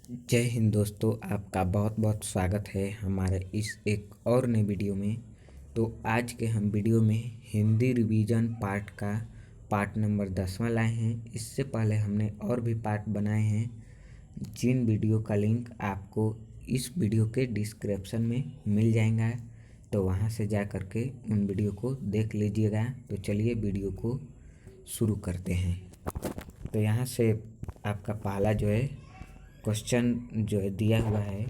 जय हिंद दोस्तों, आपका बहुत बहुत स्वागत है हमारे इस एक और नए वीडियो में। तो आज के हम वीडियो में हिंदी रिवीजन पार्ट का पार्ट नंबर 10वां लाए हैं। इससे पहले हमने और भी पार्ट बनाए हैं, जिन वीडियो का लिंक आपको इस वीडियो के डिस्क्रिप्शन में मिल जाएगा, तो वहां से जा कर के उन वीडियो को देख लीजिएगा। तो चलिए वीडियो को शुरू करते हैं। तो यहाँ से आपका पहला जो है क्वेश्चन जो है दिया हुआ है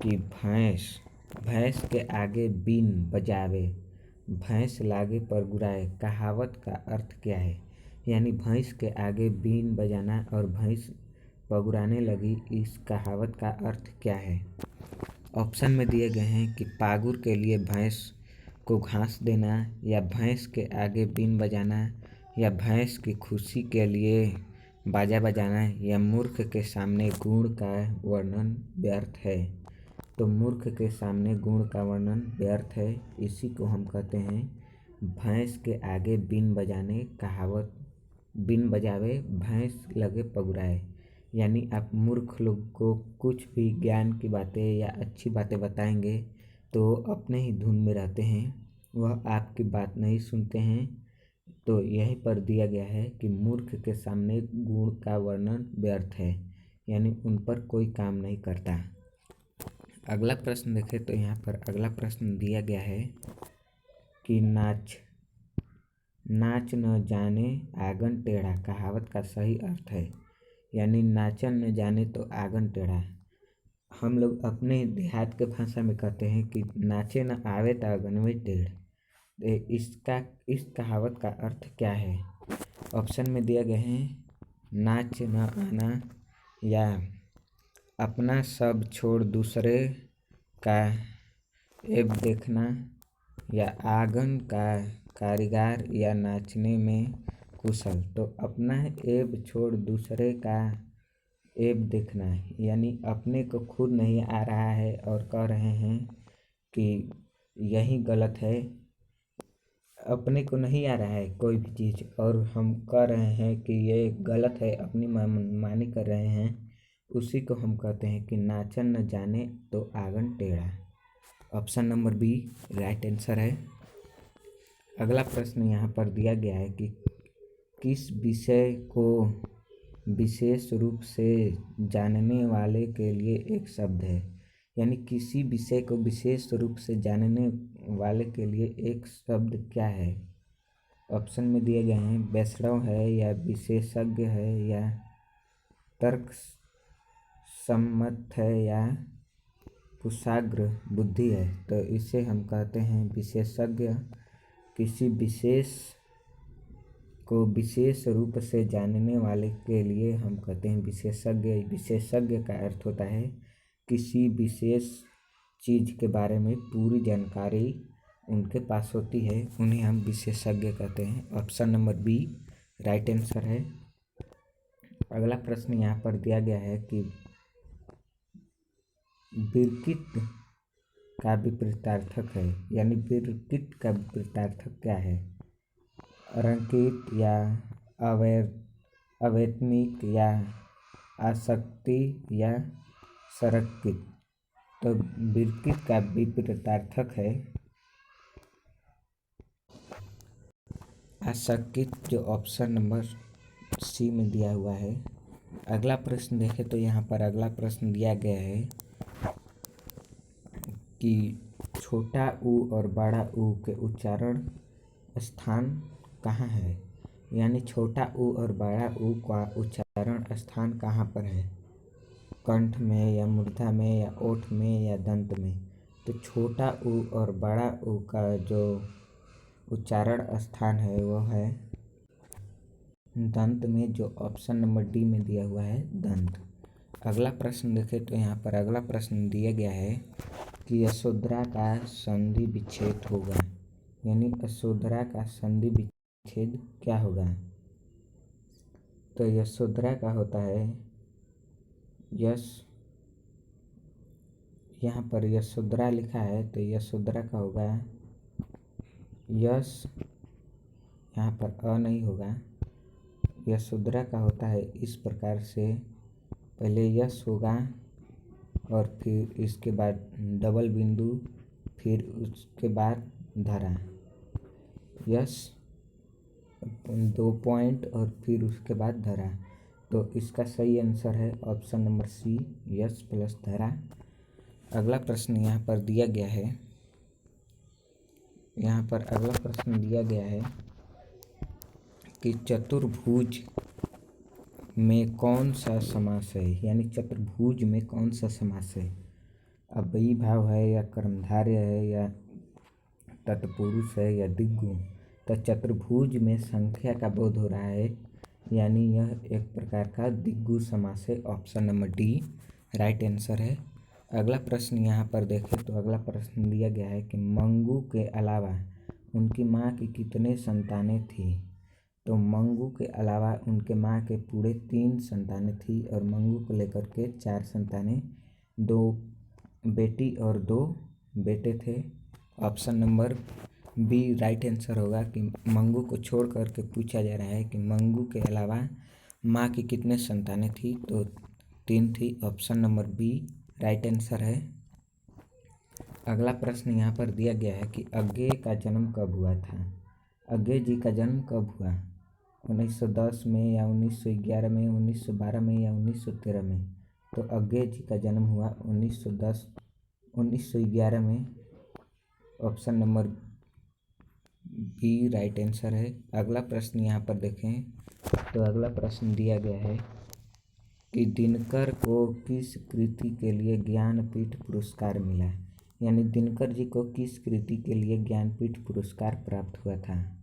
कि भैंस के आगे बीन बजावे, भैंस लागे पर गुराए, कहावत का अर्थ क्या है। यानी भैंस के आगे बीन बजाना और भैंस पगुराने लगी, इस कहावत का अर्थ क्या है। ऑप्शन में दिए गए हैं कि पागुर के लिए भैंस को घास देना, या भैंस के आगे बीन बजाना, या भैंस की खुशी के लिए बाजा बजाना, या मूर्ख के सामने गुण का वर्णन व्यर्थ है। तो मूर्ख के सामने गुण का वर्णन व्यर्थ है, इसी को हम कहते हैं भैंस के आगे बीन बजाने। कहावत बीन बजावे भैंस लगे पगुराए। यानी आप मूर्ख लोग को कुछ भी ज्ञान की बातें या अच्छी बातें बताएंगे तो अपने ही धुन में रहते हैं, वह आपकी बात नहीं सुनते हैं। तो यहीं पर दिया गया है कि मूर्ख के सामने गुण का वर्णन व्यर्थ है, यानी उन पर कोई काम नहीं करता। अगला प्रश्न देखें तो यहाँ पर अगला प्रश्न दिया गया है कि नाच न जाने आंगन टेढ़ा, कहावत का सही अर्थ है। यानी नाचन न जाने तो आंगन टेढ़ा। हम लोग अपने देहात के भाषा में कहते हैं कि नाचे न आवे तो आंगन में टेढ़। इस कहावत का अर्थ क्या है। ऑप्शन में दिए गए हैं नाच न आना, या अपना सब छोड़ दूसरे का ऐब देखना, या आंगन का कारीगर, या नाचने में कुशल। तो अपना ऐब छोड़ दूसरे का ऐब देखना, यानी अपने को खुद नहीं आ रहा है और कह रहे हैं कि यही गलत है। अपने को नहीं आ रहा है कोई भी चीज़ और हम कह रहे हैं कि ये गलत है, अपनी मनमानी कर रहे हैं, उसी को हम कहते हैं कि नाचन न जाने तो आंगन टेढ़ा। Option number B right answer है। अगला प्रश्न यहाँ पर दिया गया है कि किस विषय को विशेष रूप से जानने वाले के लिए एक शब्द है। यानी किसी विषय को विशेष रूप से जानने वाले के लिए एक शब्द क्या है। ऑप्शन में दिए गए हैं वैष्णव है, या विशेषज्ञ है, या तर्क सम्मत है, या कुशाग्र बुद्धि है। तो इसे हम कहते हैं विशेषज्ञ। किसी विशेष को विशेष रूप से जानने वाले के लिए हम कहते हैं विशेषज्ञ। विशेषज्ञ का अर्थ होता है किसी विशेष चीज़ के बारे में पूरी जानकारी उनके पास होती है, उन्हें हम विशेषज्ञ कहते हैं। Option number B right answer है। अगला प्रश्न यहाँ पर दिया गया है कि विरकित का विपरीतार्थक है। यानी विरकित का विपरीतार्थक क्या है। रंकित, या अवैतनिक, या आसक्ति, या संरक्षित। तो विरकित का विपरीतार्थक है आसक्तित, जो ऑप्शन नंबर सी में दिया हुआ है। अगला प्रश्न देखें तो यहाँ पर अगला प्रश्न दिया गया है कि छोटा ऊ और बड़ा ऊ के उच्चारण स्थान कहाँ है। यानी छोटा ऊ और बड़ा ऊ का उच्चारण स्थान कहाँ पर है। कंठ में, या मूर्धा में, या ओठ में, या दंत में। तो छोटा ऊ और बड़ा ऊ का जो उच्चारण स्थान है वो है दंत में, जो ऑप्शन नंबर डी में दिया हुआ है दंत। अगला प्रश्न देखें तो यहाँ पर अगला प्रश्न दिया गया है कि यशोधरा का संधि विच्छेद होगा। यानी यशोधरा का संधि विच्छेद क्या होगा। तो यशोधरा का होता है यश, यहाँ पर यशोधरा लिखा है तो यशोधरा का होगा यश, यहाँ पर अ नहीं होगा। यशोधरा का होता है इस प्रकार से, पहले यस होगा और फिर इसके बाद डबल बिंदु, फिर उसके बाद धरा, यस 2 पॉइंट और फिर उसके बाद धरा। तो इसका सही आंसर है ऑप्शन नंबर सी, यस प्लस धरा। अगला प्रश्न यहाँ पर दिया गया है, यहाँ पर अगला प्रश्न दिया गया है कि चतुर्भुज में कौन सा समास है, यानी चतुर्भुज में कौन सा समास है, अव्ययीभाव है या कर्मधारय है या तत्पुरुष है या दिग्गु। तो चतुर्भुज में संख्या का बोध हो रहा है, यानी यह एक प्रकार का दिग्गु समास है। Option number D right answer है। अगला प्रश्न यहाँ पर देखें तो अगला प्रश्न दिया गया है कि मंगू के अलावा उनकी माँ की कितने संतानें थी। तो मंगू के अलावा उनके माँ के पूरे 3 संतानें थी और मंगू को लेकर के 4 संतानें, 2 बेटी और 2 बेटे थे। Option number B right answer होगा कि मंगू को छोड़ करके पूछा जा रहा है कि मंगू के अलावा माँ की कितने संतानें थी। तो 3 थी। Option number B right answer है। अगला प्रश्न यहाँ पर दिया गया है कि अज्ञेय का जन्म कब हुआ था। अज्ञेय जी का जन्म कब हुआ, 1910 में या 1911 में, 1912 में या 1913 में। तो अज्ञेय जी का जन्म हुआ 1911 में। Option number B right answer है। अगला प्रश्न यहाँ पर देखें तो अगला प्रश्न दिया गया है कि दिनकर को किस कृति के लिए ज्ञानपीठ पुरस्कार मिला, यानी दिनकर जी को किस कृति के लिए ज्ञानपीठ पुरस्कार प्राप्त हुआ था।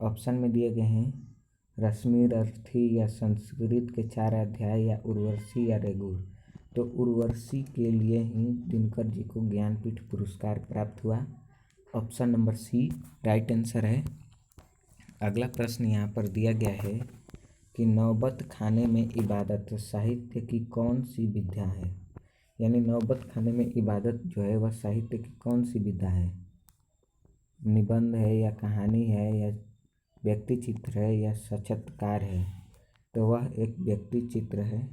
ऑप्शन में दिए गए हैं रश्मिरथी या संस्कृत के 4 अध्याय या उर्वशी या रेगुर। तो उर्वशी के लिए ही दिनकर जी को ज्ञानपीठ पुरस्कार प्राप्त हुआ। Option number C right answer है। अगला प्रश्न यहाँ पर दिया गया है कि नौबत खाने में इबादत साहित्य की कौन सी विधा है, यानी नौबत खाने में इबादत जो है वह साहित्य की कौन सी विधा है, निबंध है या कहानी है या व्यक्ति चित्र है या साक्षात्कार है। तो वह एक व्यक्ति चित्र है।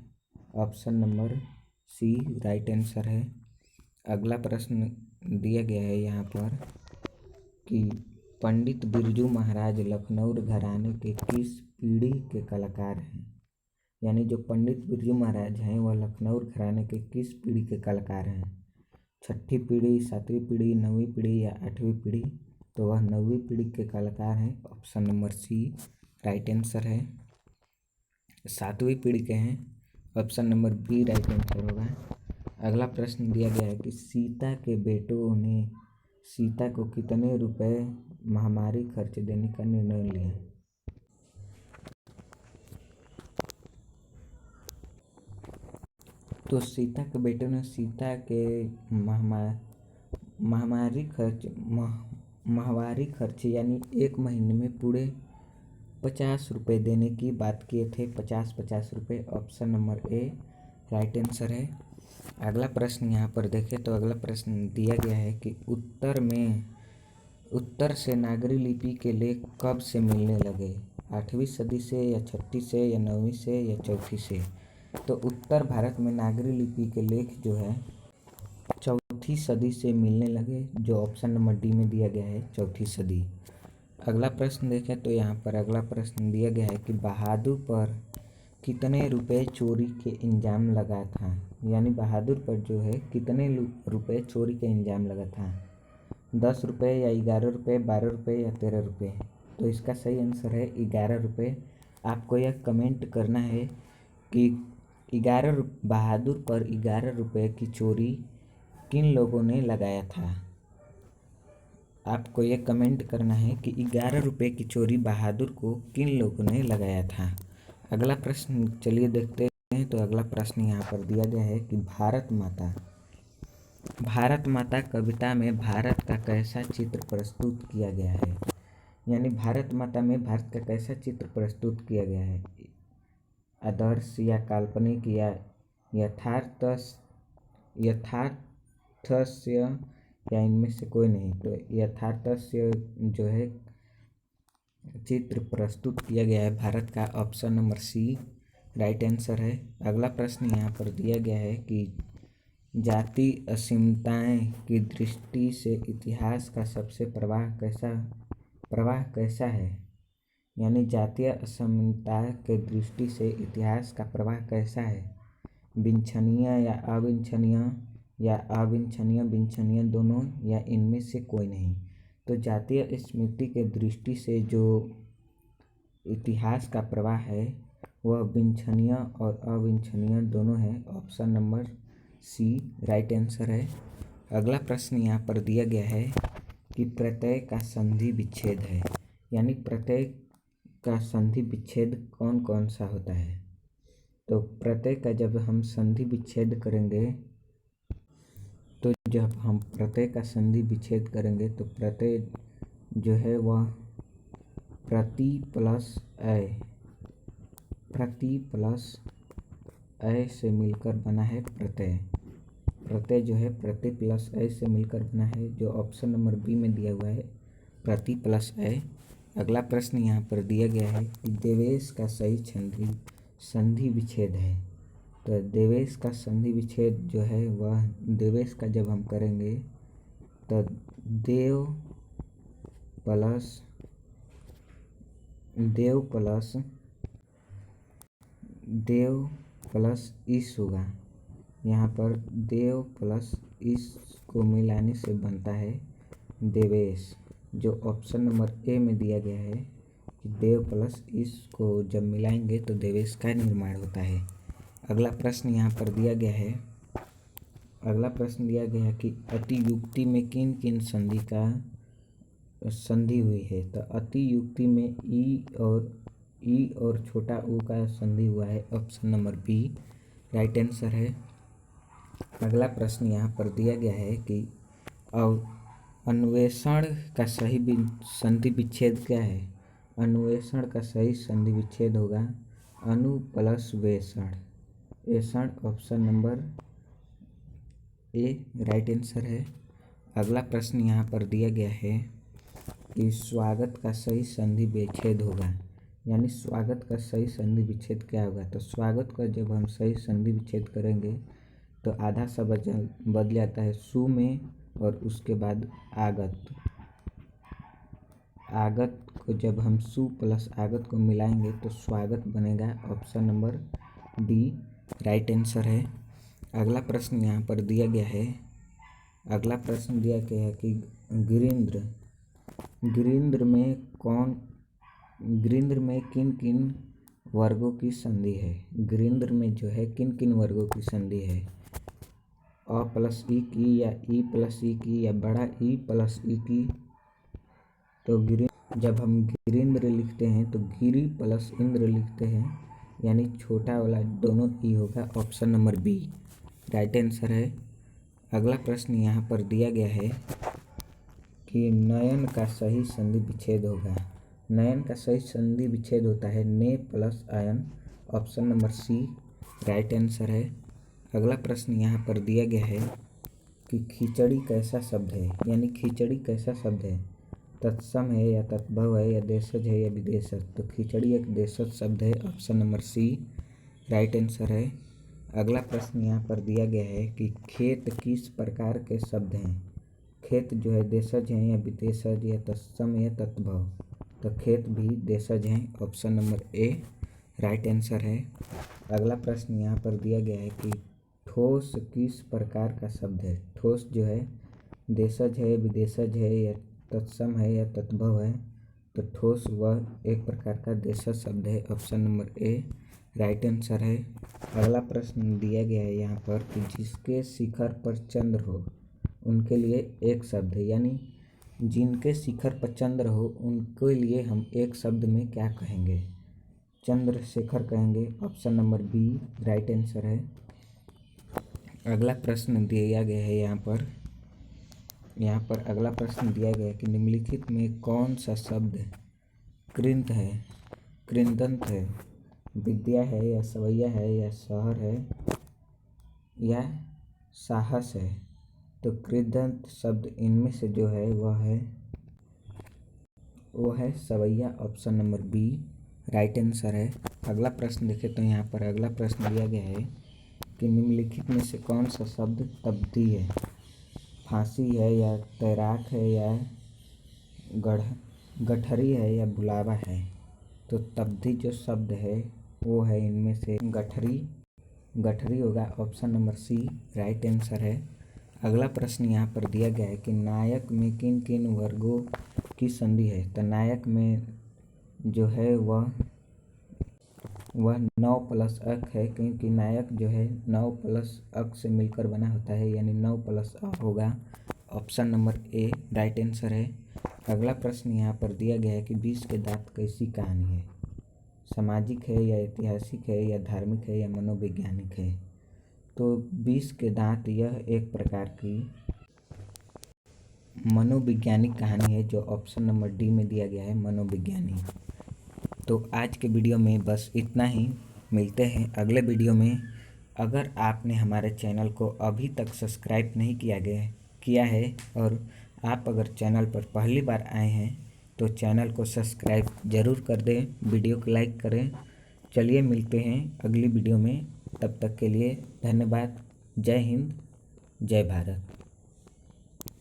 Option number C right answer है। अगला प्रश्न दिया गया है यहाँ पर कि पंडित बिरजू महाराज लखनऊ घराने के किस पीढ़ी के कलाकार हैं, यानी जो पंडित बिरजू महाराज हैं वह लखनऊ घराने के किस पीढ़ी के कलाकार हैं, 6ठी पीढ़ी, 7वीं पीढ़ी, 9वीं पीढ़ी या 8वीं पीढ़ी। तो वह 9वीं पीढ़ी के कलाकार हैं। Option number C right answer है। 7वीं पीढ़ी के हैं। Option number B right answer होगा। अगला प्रश्न दिया गया है कि सीता के बेटों ने सीता को कितने रुपए महामारी खर्च देने का निर्णय लिया। तो सीता के बेटों ने सीता के माहवारी खर्च यानी 1 महीने में पूरे 50 रुपये देने की बात किए थे, 50 रुपये। Option number A right answer है। अगला प्रश्न यहाँ पर देखें तो अगला प्रश्न दिया गया है कि उत्तर से नागरी लिपि के लेख कब से मिलने लगे, 8वीं सदी से या 6ठी से या 9वीं से या 4थी से। तो उत्तर भारत में नागरी लिपि के लेख जो है 4थी सदी से मिलने लगे, जो ऑप्शन नंबर डी में दिया गया है 4थी सदी। अगला प्रश्न देखें तो यहाँ पर अगला प्रश्न दिया गया है कि बहादुर पर कितने रुपए चोरी के इल्ज़ाम लगा था, यानी बहादुर पर जो है कितने रुपए चोरी के इल्ज़ाम लगा था, 10 रुपये या 11 रुपये, 12 रुपये या 13 रुपये। तो इसका सही आंसर है 11 रुपये। आपको यह कमेंट करना है कि बहादुर पर 11 रुपये की चोरी किन लोगों ने लगाया था। आपको यह कमेंट करना है कि 11 रुपये की चोरी बहादुर को किन लोगों ने लगाया था। अगला प्रश्न चलिए देखते हैं। तो अगला प्रश्न यहाँ पर दिया गया है कि भारत माता कविता में भारत का कैसा चित्र प्रस्तुत किया गया है, यानी भारत माता में भारत का कैसा चित्र प्रस्तुत किया गया है, आदर्श या काल्पनिक या यथार्थस्य या इनमें से कोई नहीं। तो यथार्थस्य जो है चित्र प्रस्तुत किया गया है भारत का। Option number C right answer है। अगला प्रश्न यहाँ पर दिया गया है कि जाति असीमताएं की दृष्टि से इतिहास का सबसे प्रवाह कैसा है। यानी जातीय असमानता के दृष्टि से इतिहास का प्रवाह कैसा है। विंछनीय या अविंछनीय या अविंछनीय विंछनीय दोनों या इनमें से कोई नहीं। तो जातीय स्मृति के दृष्टि से जो इतिहास का प्रवाह है वह विंछनीय और अविंछनीय दोनों है। Option number C right answer है। अगला प्रश्न यहाँ पर दिया गया है कि प्रत्यय का संधि विच्छेद है। यानी प्रत्यय का संधि विच्छेद कौन कौन सा होता है। तो प्रत्यय का जब हम संधि विच्छेद करेंगे तो प्रत्यय जो है वह प्रति प्लस अ से मिलकर बना है। प्रत्यय जो है प्रति प्लस अ से मिलकर बना है, जो ऑप्शन नंबर बी में दिया हुआ है, प्रति प्लस अ। अगला प्रश्न यहाँ पर दिया गया है कि देवेश का सही संधि विच्छेद है। तो देवेश का संधि विच्छेद जो है वह देवेश का जब हम करेंगे तो देव प्लस इस होगा। यहाँ पर देव प्लस इस को मिलाने से बनता है देवेश, जो ऑप्शन नंबर ए में दिया गया है कि देव प्लस इस को जब मिलाएंगे तो देवेश का निर्माण होता है। अगला प्रश्न यहाँ पर दिया गया है कि अतियुक्ति में किन किन संधि हुई है। तो अतियुक्ति में ई और छोटा ऊ का संधि हुआ है। Option number B right answer है। अगला प्रश्न यहाँ पर दिया गया है कि अन्वेषण का सही संधि विच्छेद क्या है। अन्वेषण का सही संधि विच्छेद होगा अनु प्लस वेषण। Option number A right answer है। अगला प्रश्न यहाँ पर दिया गया है कि स्वागत का सही संधि विच्छेद होगा। यानी स्वागत का सही संधि विच्छेद क्या होगा। तो स्वागत का जब हम सही संधि विच्छेद करेंगे तो आधा शब्द बदल जाता है सु में और उसके बाद आगत को जब हम सु प्लस आगत को मिलाएंगे तो स्वागत बनेगा। Option number D right answer है। अगला प्रश्न यहाँ पर दिया गया है कि गिरिंद्र में किन किन वर्गों की संधि है। गिरिंद्र में जो है किन किन वर्गों की संधि है। अ प्लस ई की या ई प्लस ई की या बड़ा ई प्लस ई की। तो जब हम गिरिंद्र लिखते हैं तो गिरि प्लस इंद्र लिखते हैं, यानी छोटा वाला दोनों ई होगा। Option number B right answer है। अगला प्रश्न यहाँ पर दिया गया है कि नयन का सही संधि विच्छेद होगा। नयन का सही संधि विच्छेद होता है ने प्लस आयन। Option number C right answer है। अगला प्रश्न यहाँ पर दिया गया है कि खिचड़ी कैसा शब्द है। यानी खिचड़ी कैसा शब्द है, तत्सम है या तद्भव है या देशज है या विदेशज। तो खिचड़ी एक देशज शब्द है। Option number C right answer है। अगला प्रश्न यहाँ पर दिया गया है कि खेत किस प्रकार के शब्द हैं। खेत जो है देशज हैं या विदेशज या तत्सम या तद्भव। तो खेत भी देशज हैं। Option number A right answer है। अगला प्रश्न यहाँ पर दिया गया है कि ठोस किस प्रकार का शब्द है। ठोस जो है देशज है विदेशज है या तत्सम है या तद्भव है। तो ठोस वह एक प्रकार का देशज शब्द है। Option number A right answer है। अगला प्रश्न दिया गया है यहाँ पर कि जिसके शिखर पर चंद्र हो उनके लिए एक शब्द है। यानी जिनके शिखर पर चंद्र हो उनके लिए हम एक शब्द में क्या कहेंगे, चंद्रशेखर कहेंगे। Option number B right answer है। अगला प्रश्न दिया गया है यहाँ पर अगला प्रश्न दिया गया है कि निम्नलिखित में कौन सा शब्द कृंदंत है। विद्या है या सवैया है या शहर है या साहस है। तो कृदंत शब्द इनमें से जो है वो है सवैया। Option number B right answer है। अगला प्रश्न देखें तो यहाँ पर अगला प्रश्न दिया गया है कि निम्नलिखित में से कौन सा शब्द तब्दी है? फांसी है या तैराक है या गठरी है या बुलावा है? तो तब्दी जो शब्द है वो है इनमें से गठरी होगा। Option number C right answer है। अगला प्रश्न यहाँ पर दिया गया है कि नायक में किन किन वर्गों की संधि है? तो नायक में जो है वह 9 प्लस अक है, क्योंकि नायक जो है 9 प्लस अक से मिलकर बना होता है, यानी 9 प्लस अ होगा। Option number A right answer है। अगला प्रश्न यहाँ पर दिया गया है कि 20 के दांत कैसी कहानी है? सामाजिक है या ऐतिहासिक है या धार्मिक है या मनोवैज्ञानिक है? तो 20 के दांत यह एक प्रकार की मनोवैज्ञानिक कहानी है, जो ऑप्शन नंबर डी में दिया गया है, मनोवैज्ञानिक। तो आज के वीडियो में बस इतना ही। मिलते हैं अगले वीडियो में। अगर आपने हमारे चैनल को अभी तक सब्सक्राइब नहीं किया है और आप अगर चैनल पर पहली बार आए हैं तो चैनल को सब्सक्राइब ज़रूर कर दें, वीडियो को लाइक करें। चलिए मिलते हैं अगली वीडियो में, तब तक के लिए धन्यवाद। जय हिंद, जय भारत।